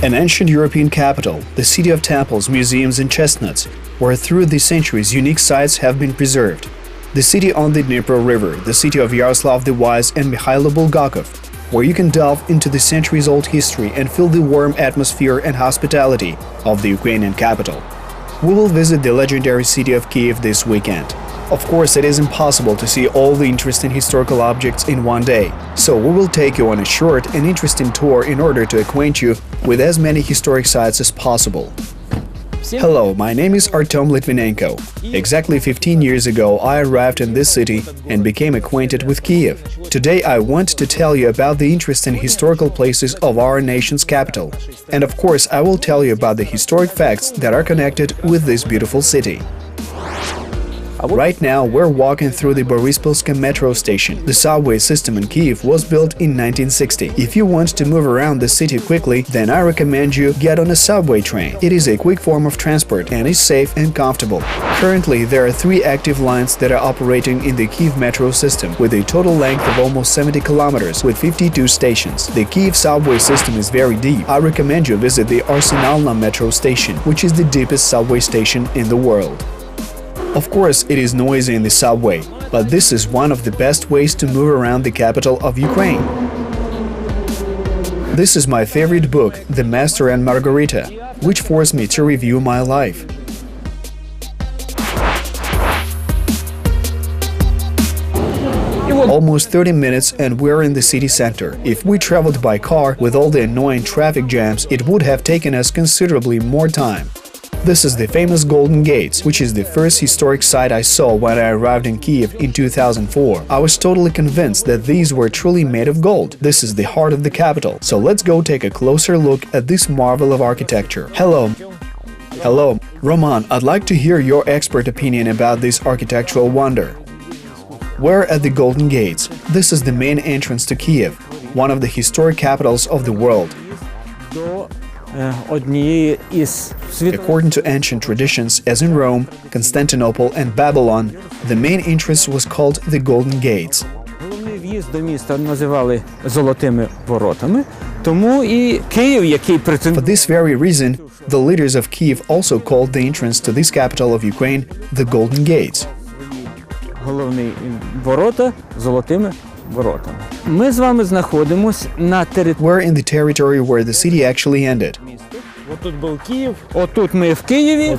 An ancient European capital, the city of temples, museums and chestnuts, where through the centuries unique sites have been preserved. The city on the Dnipro River, the city of Yaroslav the Wise and Mykhailo Bulgakov, where you can delve into the centuries-old history and feel the warm atmosphere and hospitality of the Ukrainian capital. We will visit the legendary city of Kiev this weekend. Of course, it is impossible to see all the interesting historical objects in one day, so we will take you on a short and interesting tour in order to acquaint you with as many historic sites as possible. Hello, my name is Artem Litvinenko. Exactly 15 years ago, I arrived in this city and became acquainted with Kiev. Today, I want to tell you about the interesting historical places of our nation's capital. And of course, I will tell you about the historic facts that are connected with this beautiful city. Right now, we're walking through the Borispolska metro station. The subway system in Kyiv was built in 1960. If you want to move around the city quickly, then I recommend you get on a subway train. It is a quick form of transport and is safe and comfortable. Currently, there are 3 active lines that are operating in the Kyiv metro system, with a total length of almost 70 kilometers, with 52 stations. The Kyiv subway system is very deep. I recommend you visit the Arsenalna metro station, which is the deepest subway station in the world. Of course, it is noisy in the subway, but this is one of the best ways to move around the capital of Ukraine. This is my favorite book, The Master and Margarita, which forced me to review my life. Almost 30 minutes and we're in the city center. If we traveled by car with all the annoying traffic jams, it would have taken us considerably more time. This is the famous Golden Gates, which is the first historic site I saw when I arrived in Kiev in 2004. I was totally convinced that these were truly made of gold. This is the heart of the capital. So let's go take a closer look at this marvel of architecture. Hello, Roman, I'd like to hear your expert opinion about this architectural wonder. We're at the Golden Gates. This is the main entrance to Kiev, one of the historic capitals of the world. According to ancient traditions, as in Rome, Constantinople and Babylon, the main entrance was called the Golden Gates. For this very reason, the leaders of Kiev also called the entrance to this capital of Ukraine the Golden Gates. We're in the territory where the city actually ended.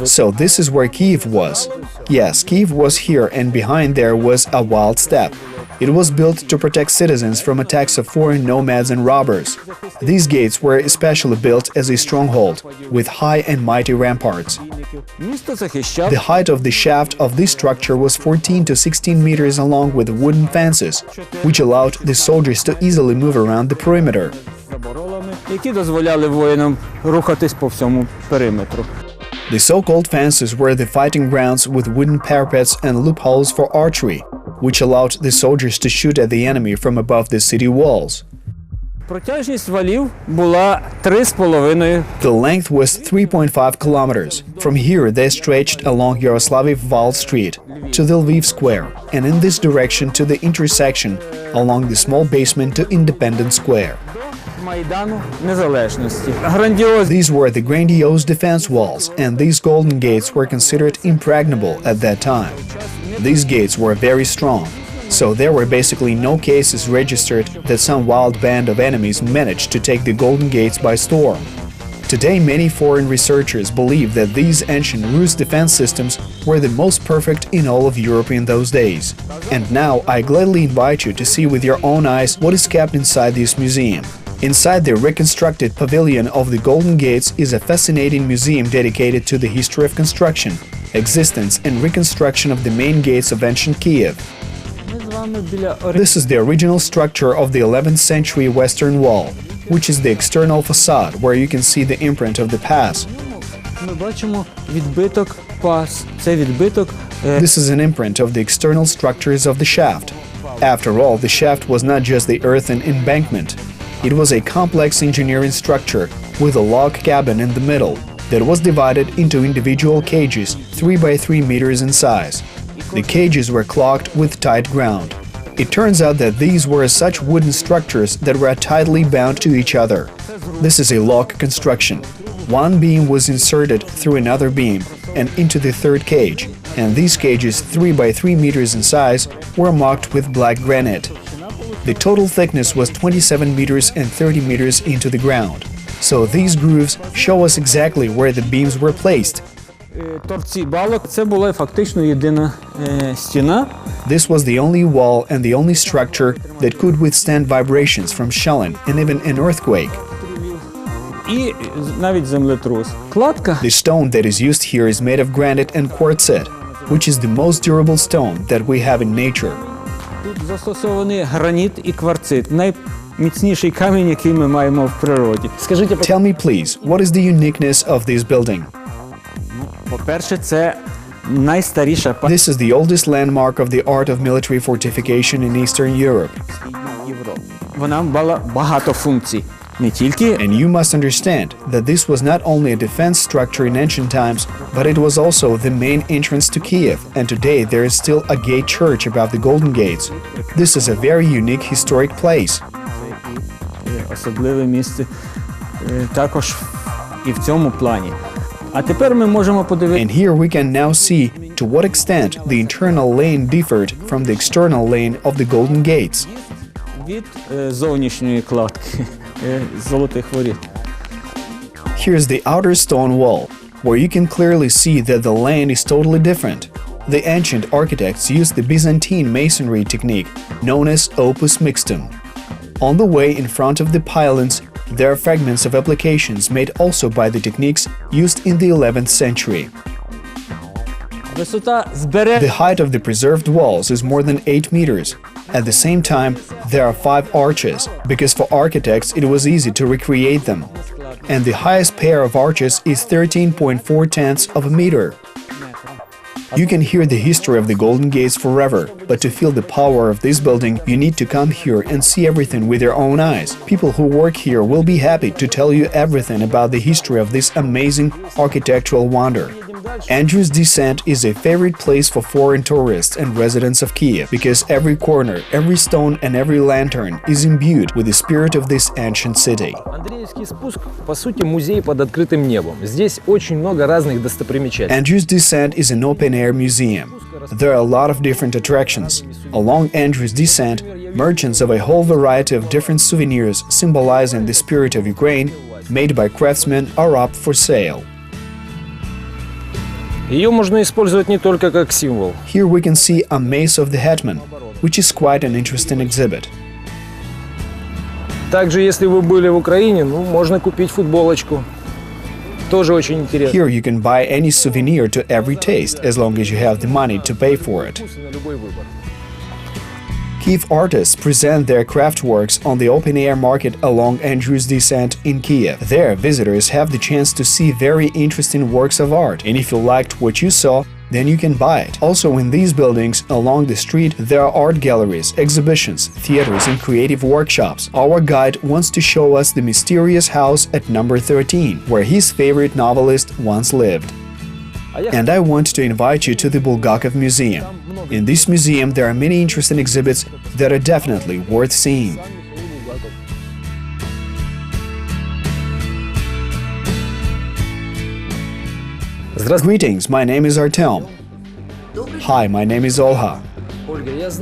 So this is where Kyiv was. Yes, Kyiv was here, and behind there was a wild steppe. It was built to protect citizens from attacks of foreign nomads and robbers. These gates were especially built as a stronghold, with high and mighty ramparts. The height of the shaft of this structure was 14 to 16 meters along with wooden fences, which allowed the soldiers to easily move around the perimeter. The so-called fences were the fighting grounds with wooden parapets and loopholes for archery, which allowed the soldiers to shoot at the enemy from above the city walls. The length was 3.5 kilometers. From here, they stretched along Yaroslav Wall Street to the Lviv Square, and in this direction to the intersection along the small basement to Independence Square. These were the grandiose defense walls, and these Golden Gates were considered impregnable at that time. These gates were very strong, so there were basically no cases registered that some wild band of enemies managed to take the Golden Gates by storm. Today, many foreign researchers believe that these ancient Rus defense systems were the most perfect in all of Europe in those days. And now I gladly invite you to see with your own eyes what is kept inside this museum. Inside the reconstructed pavilion of the Golden Gates is a fascinating museum dedicated to the history of construction, existence and reconstruction of the main gates of ancient Kiev. This is the original structure of the 11th century Western Wall, which is the external facade where you can see the imprint of the pass. This is an imprint of the external structures of the shaft. After all, the shaft was not just the earthen embankment. It was a complex engineering structure with a log cabin in the middle that was divided into individual cages 3 by 3 meters in size. The cages were clogged with tight ground. It turns out that these were such wooden structures that were tightly bound to each other. This is a lock construction. One beam was inserted through another beam and into the third cage, and these cages, 3 by 3 meters in size, were marked with black granite. The total thickness was 27 meters and 30 meters into the ground. So these grooves show us exactly where the beams were placed. Торці балок – це була фактично єдина стіна. This was the only wall and the only structure that could withstand vibrations from shelling and even an earthquake. І навіть землетрус. Кладка. The stone that is used here is made of granite and quartzite, which is the most durable stone that we have in nature. Тут застосований граніт і кварцит. Найміцніший камінь, який ми маємо в природі. Скажіть, Tell me please, what is the uniqueness of this building? по-перше, це найстаріша This is the oldest landmark of the art of military fortification in Eastern Europe. Європи. Вона мала багато функцій. Не тільки And you must understand that this was not only a defense structure in ancient times, but it was also the main entrance to Kiev, and today there is still a gate church above the Golden Gates. This is a very unique historic place. особливе місце також і в цьому плані. А тепер ми можемо подивитися. And here we can now see to what extent the internal lane differed from the external lane of the Golden Gates. Від зовнішньої кладки золотих воріт. Here's the outer stone wall, where you can clearly see that the lane is totally different. The ancient architects used the Byzantine masonry technique known as opus mixtum. On the way in front of the pylons, there are fragments of applications made also by the techniques used in the 11th century. Висота збереження. The height of the preserved walls is more than 8 meters. At the same time, there are 5 arches, because for architects it was easy to recreate them. And the highest pair of arches is 13.4 tenths of a meter. You can hear the history of the Golden Gates forever, but to feel the power of this building, you need to come here and see everything with your own eyes. People who work here will be happy to tell you everything about the history of this amazing architectural wonder. Andrew's Descent is a favorite place for foreign tourists and residents of Kiev, because every corner, every stone and every lantern is imbued with the spirit of this ancient city. Андреевский спуск, по сути, музей под открытым небом. Здесь очень много разных достопримечательностей. Andrew's Descent is an open-air museum. There are a lot of different attractions. Along Andrew's Descent, merchants of a whole variety of different souvenirs symbolizing the spirit of Ukraine, made by craftsmen, are up for sale. Ее можно использовать не только как символ. Here we can see a mace of the hetman, which is quite an interesting exhibit. Также, если вы были в Украине, можно купить футболочку. Тоже очень интересно. Here you can buy any souvenir to every taste, as long as you have the money to pay for it. На любой выбор. Kiev artists present their craft works on the open-air market along Andrew's Descent in Kiev. There, visitors have the chance to see very interesting works of art, and if you liked what you saw, then you can buy it. Also, in these buildings, along the street, there are art galleries, exhibitions, theaters, and creative workshops. Our guide wants to show us the mysterious house at number 13, where his favorite novelist once lived. And I want to invite you to the Bulgakov Museum. In this museum, there are many interesting exhibits that are definitely worth seeing. Greetings, my name is Artem. Hi, my name is Olha.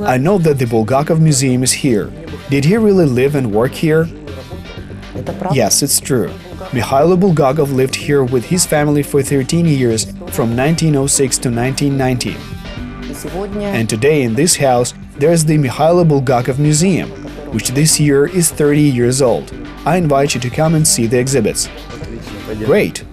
I know that the Bulgakov Museum is here. Did he really live and work here? Yes, it's true. Mykhailo Bulgakov lived here with his family for 13 years, from 1906 to 1990. And today in this house, there's the Mykhailo Bulgakov Museum, which this year is 30 years old. I invite you to come and see the exhibits. Great!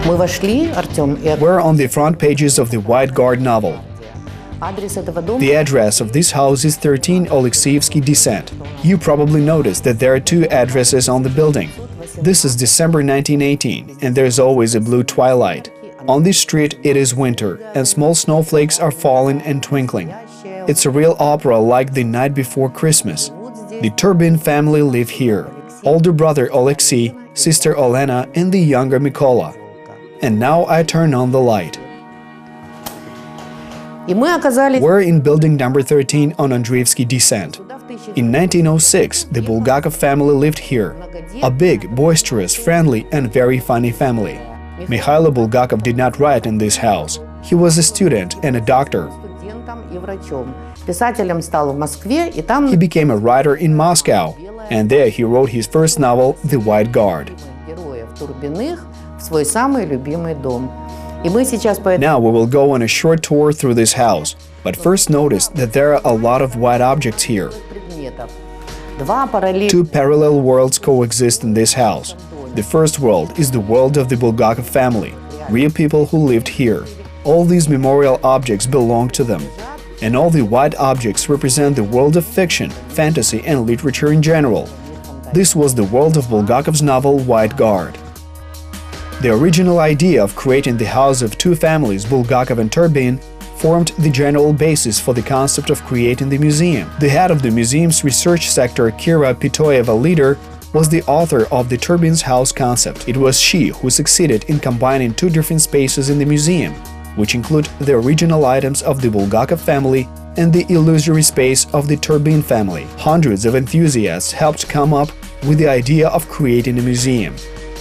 We're on the front pages of the White Guard novel. The address of this house is 13 Oleksievsky Descent. You probably noticed that there are 2 addresses on the building. This is December 1918, and there's always a blue twilight. On this street it is winter, and small snowflakes are falling and twinkling. It's a real opera like The Night Before Christmas. The Turbin family live here. Older brother Oleksiy, sister Olena, and the younger Mykola. And now I turn on the light. We're in building number 13 on Andreevsky descent. In 1906, the Bulgakov family lived here. A big, boisterous, friendly and very funny family. Mykhailo Bulgakov did not write in this house. He was a student and a doctor. He became a writer in Moscow, and there he wrote his first novel, The White Guard. Now we will go on a short tour through this house, but first notice that there are a lot of white objects here. Two parallel worlds coexist in this house. The first world is the world of the Bulgakov family, real people who lived here. All these memorial objects belong to them. And all the white objects represent the world of fiction, fantasy and literature in general. This was the world of Bulgakov's novel White Guard. The original idea of creating the house of two families, Bulgakov and Turbin, formed the general basis for the concept of creating the museum. The head of the museum's research sector, Kira Pitoeva-Leader, was the author of the Turbin's house concept. It was she who succeeded in combining two different spaces in the museum, which include the original items of the Bulgakov family and the illusory space of the Turbin family. Hundreds of enthusiasts helped come up with the idea of creating a museum.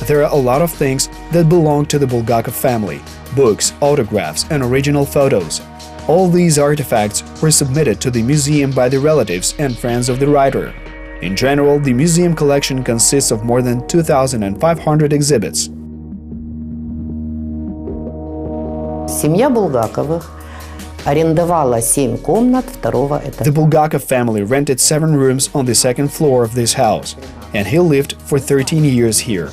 There are a lot of things that belong to the Bulgakov family: books, autographs, and original photos. All these artifacts were submitted to the museum by the relatives and friends of the writer. In general, the museum collection consists of more than 2,500 exhibits. Семья Булгаковых арендовала 7 комнат второго этажа. The Bulgakov family rented 7 rooms on the second floor of this house, and he lived for 13 years here.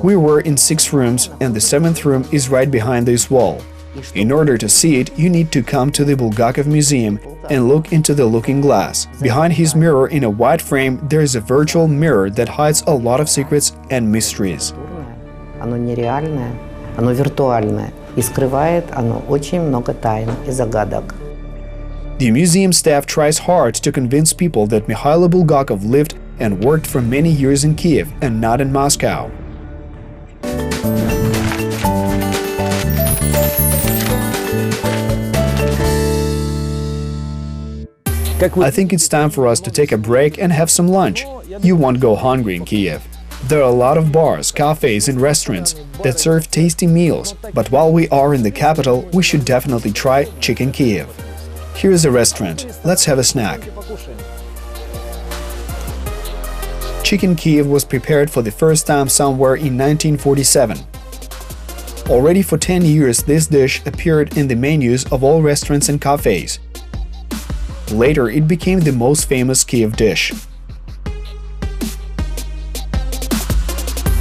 We were in 6 rooms, and the 7th room is right behind this wall. In order to see it, you need to come to the Bulgakov Museum and look into the looking glass. Behind his mirror in a white frame, there is a virtual mirror that hides a lot of secrets and mysteries. Оно нереальное, оно виртуальное, и скрывает оно очень много тайн и загадок. The museum staff tries hard to convince people that Mykhailo Bulgakov lived and worked for many years in Kiev and not in Moscow. I think it's time for us to take a break and have some lunch. You won't go hungry in Kiev. There are a lot of bars, cafes and restaurants that serve tasty meals, but while we are in the capital, we should definitely try Chicken Kyiv. Here's a restaurant. Let's have a snack. Chicken Kyiv was prepared for the first time somewhere in 1947. Already for 10 years, this dish appeared in the menus of all restaurants and cafes. Later, it became the most famous Kiev dish.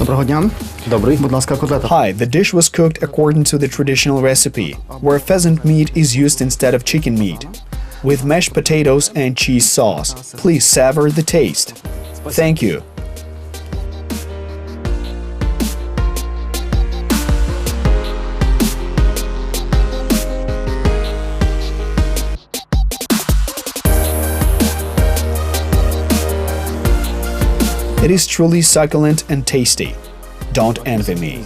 Доброго дня. Добрий. Будь ласка, котлета. Hi, the dish was cooked according to the traditional recipe, where pheasant meat is used instead of chicken meat, with mashed potatoes and cheese sauce. Please savor the taste. Thank you. It is truly succulent and tasty. Don't envy me.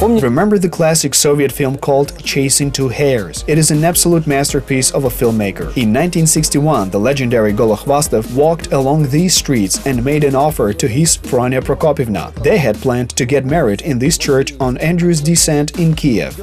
Remember the classic Soviet film called Chasing Two Hares? It is an absolute masterpiece of a filmmaker. In 1961, the legendary Golokhvastov walked along these streets and made an offer to his Pronya Prokopievna. They had planned to get married in this church on Andrew's descent in Kiev.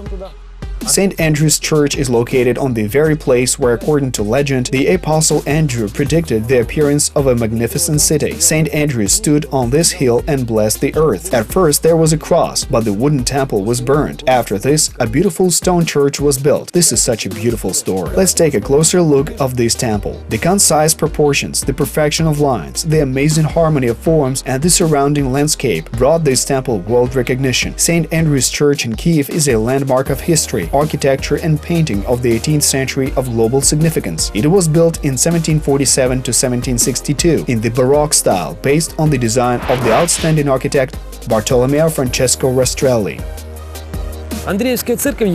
St. Andrew's Church is located on the very place where, according to legend, the Apostle Andrew predicted the appearance of a magnificent city. St. Andrew stood on this hill and blessed the earth. At first there was a cross, but the wooden temple was burned. After this, a beautiful stone church was built. This is such a beautiful story. Let's take a closer look of this temple. The concise proportions, the perfection of lines, the amazing harmony of forms, and the surrounding landscape brought this temple world recognition. St. Andrew's Church in Kiev is a landmark of history, architecture and painting of the 18th century of global significance. It was built in 1747 to 1762 in the Baroque style, based on the design of the outstanding architect Bartolomeo Francesco Rastrelli.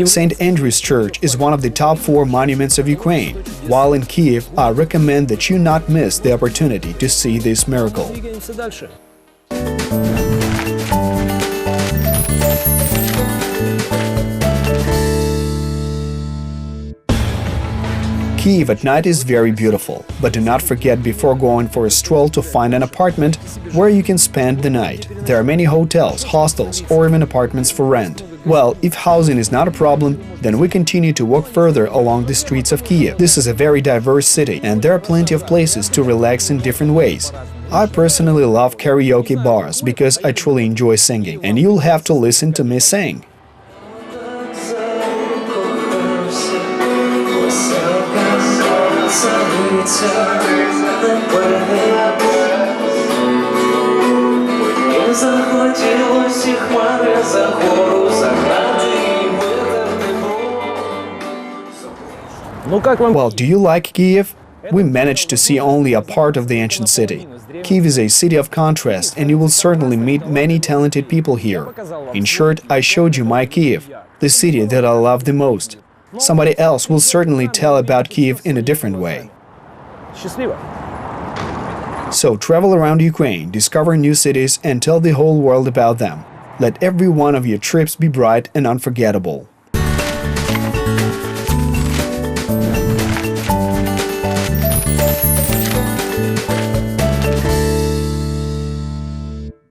St. Andrew's Church is one of the top 4 monuments of Ukraine. While in Kiev, I recommend that you not miss the opportunity to see this miracle. Kyiv at night is very beautiful, but do not forget before going for a stroll to find an apartment where you can spend the night. There are many hotels, hostels, or even apartments for rent. Well, if housing is not a problem, then we continue to walk further along the streets of Kiev. This is a very diverse city, and there are plenty of places to relax in different ways. I personally love karaoke bars because I truly enjoy singing, and you'll have to listen to me sing. Well, do you like Kiev? We managed to see only a part of the ancient city. Kiev is a city of contrast, and you will certainly meet many talented people here. In short, I showed you my Kiev, the city that I love the most. Somebody else will certainly tell about Kiev in a different way. So travel around Ukraine, discover new cities, and tell the whole world about them. Let every one of your trips be bright and unforgettable.